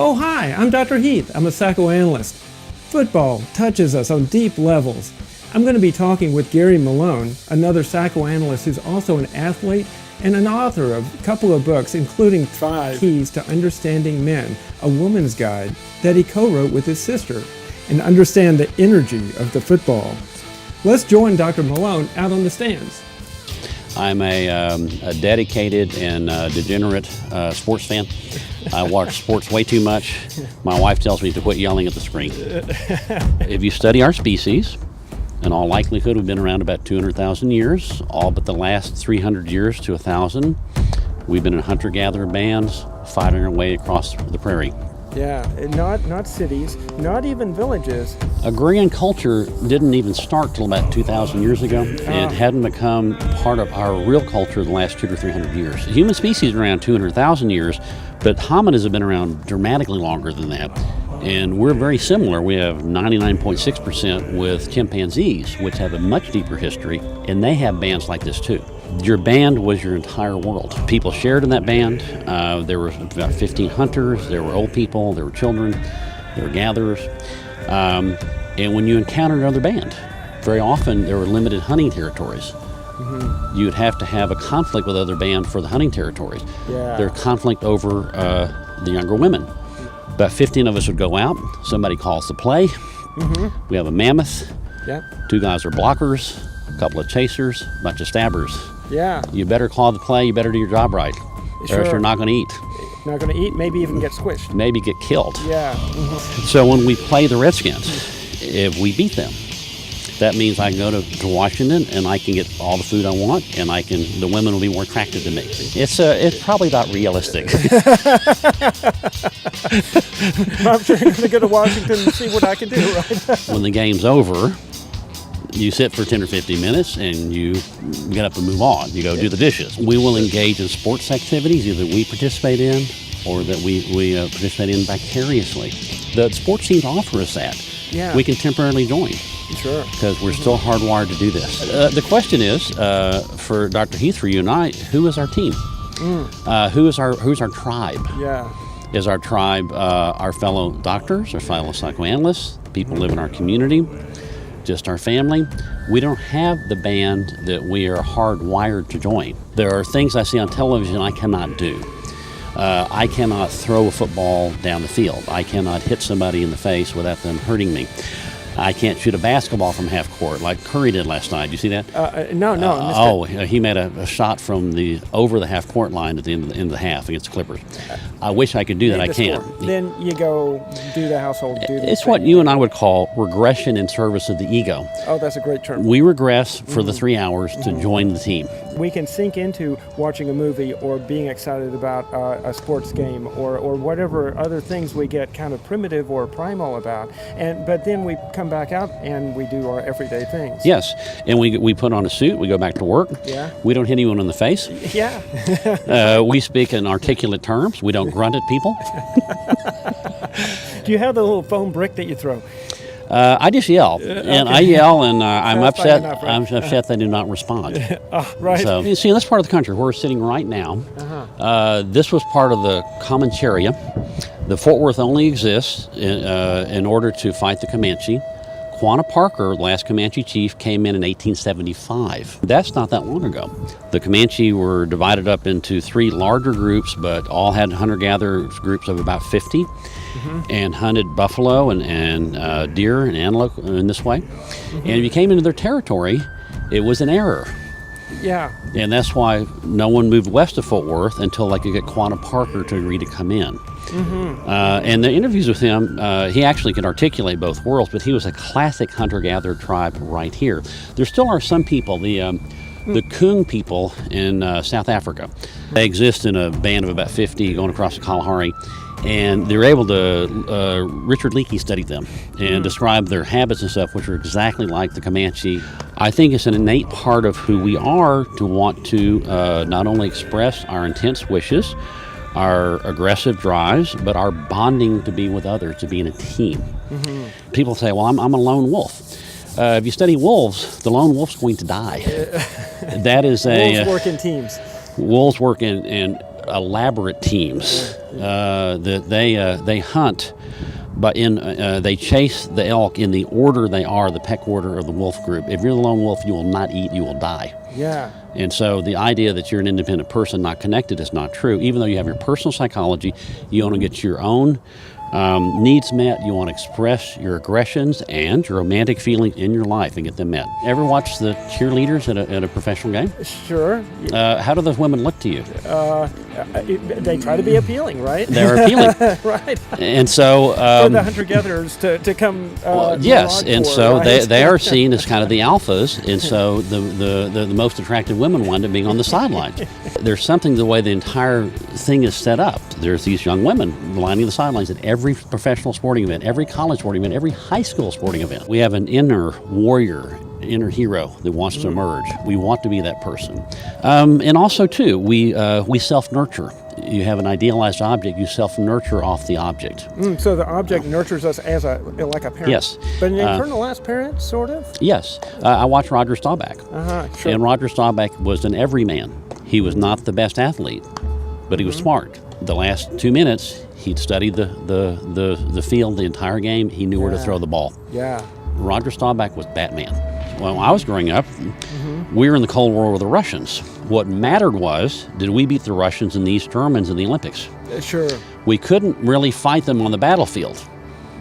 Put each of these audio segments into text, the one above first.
Oh, hi, I'm Dr. Heath. I'm a psychoanalyst. Football touches us on deep levels. I'm going to be talking with Gary Malone, another psychoanalyst who's also an athlete and an author of a couple of books, including 5 Keys to Understanding Men, a woman's guide that he co-wrote with his sister, and understand the energy of the football. Let's join Dr. Malone out on the stands. I'm a dedicated and degenerate sports fan. I watch sports way too much. My wife tells me to quit yelling at the screen. If you study our species, in all likelihood, we've been around about 200,000 years, all but the last 300 years to 1,000. We've been in hunter-gatherer bands, fighting our way across the prairie. Yeah, not cities, not even villages. Agrarian culture didn't even start till about 2,000 years ago. It hadn't become part of our real culture the last 200 to 300 years. The human species is around 200,000 years, but hominids have been around dramatically longer than that. And we're very similar. We have 99.6% with chimpanzees, which have a much deeper history, and they have bands like this too. Your band was your entire world. People shared in that band. There were about 15 hunters, there were old people, there were children, there were gatherers. And when you encountered another band, very often there were limited hunting territories. You'd have to have a conflict with other band for the hunting territories. There's conflict over the younger women. About 15 of us would go out, somebody calls the play. We have a mammoth, 2 guys are blockers, a couple of chasers, a bunch of stabbers. You better call the play, you better do your job right, or else you're not going to eat. Not going to eat, maybe even get squished. Maybe get killed. So when we play the Redskins, if we beat them, that means I can go to Washington and I can get all the food I want, and the women will be more attracted to me. It's probably not realistic. I'm sure you're going to go to Washington and see what I can do, right? When the game's over, you sit for 10 or 15 minutes and you get up and move on. You go do the dishes. We will engage in sports activities either we participate in or that we participate in vicariously. The sports teams offer us that. We can temporarily join. Because we're still hardwired to do this. The question is, for Dr. Heath, for you and I, who is our team? Who's our tribe? Is our tribe our fellow doctors, our fellow psychoanalysts, people who live in our community, just our family? We don't have the band that we are hardwired to join. There are things I see on television I cannot do. I cannot throw a football down the field. I cannot hit somebody in the face without them hurting me. I can't shoot a basketball from half court like Curry did last night. Did you see that? No. He made a shot from over the half court line at the end of the half against the Clippers. I wish I could do that. I can't. Then you go do the household duties. It's what you and I would call regression in service of the ego. Oh, that's a great term. We regress for the 3 hours to join the team. We can sink into watching a movie or being excited about a sports game or whatever other things we get kind of primitive or primal about. But then we come back out and we do our everyday things. Yes, and we put on a suit, we go back to work. We don't hit anyone in the face. We speak in articulate terms. We don't grunt at people. Do you have the little foam brick that you throw? I just yell, and I yell, and I'm upset. Enough, right? I'm upset they do not respond. So you see, in this part of the country where we're sitting right now, this was part of the Comancheria. The Fort Worth only exists in order to fight the Comanche. Quanah Parker, the last Comanche chief, came in 1875. That's not that long ago. The Comanche were divided up into 3 larger groups, but all had hunter-gatherer groups of about 50, and hunted buffalo and deer and antelope in this way. And if you came into their territory, it was an error. And that's why no one moved west of Fort Worth until they could get Quanah Parker to agree to come in. And the interviews with him, he actually could articulate both worlds, but he was a classic hunter-gatherer tribe right here. There still are some people, the Kung people in South Africa. They exist in a band of about 50 going across the Kalahari, and they were able to, Richard Leakey studied them and described their habits and stuff, which are exactly like the Comanche. I think it's an innate part of who we are to want to not only express our intense wishes, our aggressive drives, but our bonding to be with others, to be in a team. People say, well, I'm a lone wolf. If you study wolves, the lone wolf's going to die. That is wolves work in teams. Wolves work in elaborate teams that they hunt, but they chase the elk in the order they are, the peck order of the wolf group. If you're the lone wolf, you will not eat, you will die. Yeah. And so the idea that you're an independent person, not connected, is not true. Even though you have your personal psychology, you want to get your own needs met, you want to express your aggressions and your romantic feelings in your life and get them met. Ever watch the cheerleaders at a professional game? Sure. How do those women look to you? They try to be appealing, right? They're appealing. Right. And so... for the hunter-gatherers to come yes, and for, so right? they are seen as kind of the alphas, and so the most attractive women wind up being on the sidelines. There's something the way the entire thing is set up. There's these young women lining the sidelines at every professional sporting event, every college sporting event, every high school sporting event. We have an inner warrior, inner hero that wants to emerge. We want to be that person. And also, too, we self-nurture. You have an idealized object, you self-nurture off the object. So the object nurtures us as like a parent. Yes. But an internalized parent, sort of? Yes. I watched Roger Staubach. Sure. And Roger Staubach was an everyman. He was not the best athlete, but he was smart. The last 2 minutes, he'd studied the field, the entire game. He knew where to throw the ball. Yeah. Roger Staubach was Batman. When I was growing up, we were in the Cold War with the Russians. What mattered was, did we beat the Russians and the East Germans in the Olympics? Sure. We couldn't really fight them on the battlefield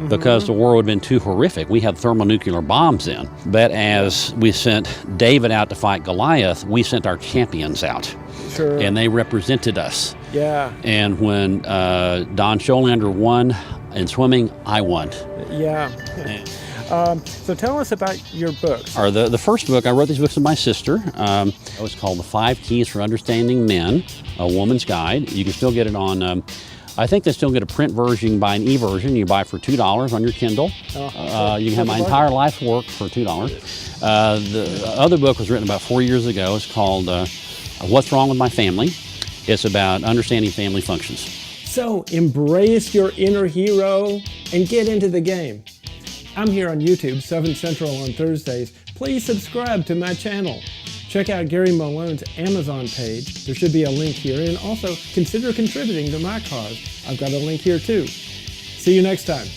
because the war would have been too horrific. We had thermonuclear bombs in. But as we sent David out to fight Goliath, we sent our champions out. Sure. And they represented us. Yeah. And when Don Scholander won in swimming, I won. Yeah. So tell us about your books. The first book, I wrote these books with my sister. It was called The 5 Keys for Understanding Men, A Woman's Guide. You can still get it on, I think they still get a print version. You buy an e-version. You buy it for $2 on your Kindle. You can have my entire life's work for $2. The other book was written about 4 years ago. It's called What's Wrong with My Family. It's about understanding family functions. So embrace your inner hero and get into the game. I'm here on YouTube, 7 Central on Thursdays. Please subscribe to my channel. Check out Gary Malone's Amazon page. There should be a link here. And also consider contributing to my cause. I've got a link here too. See you next time.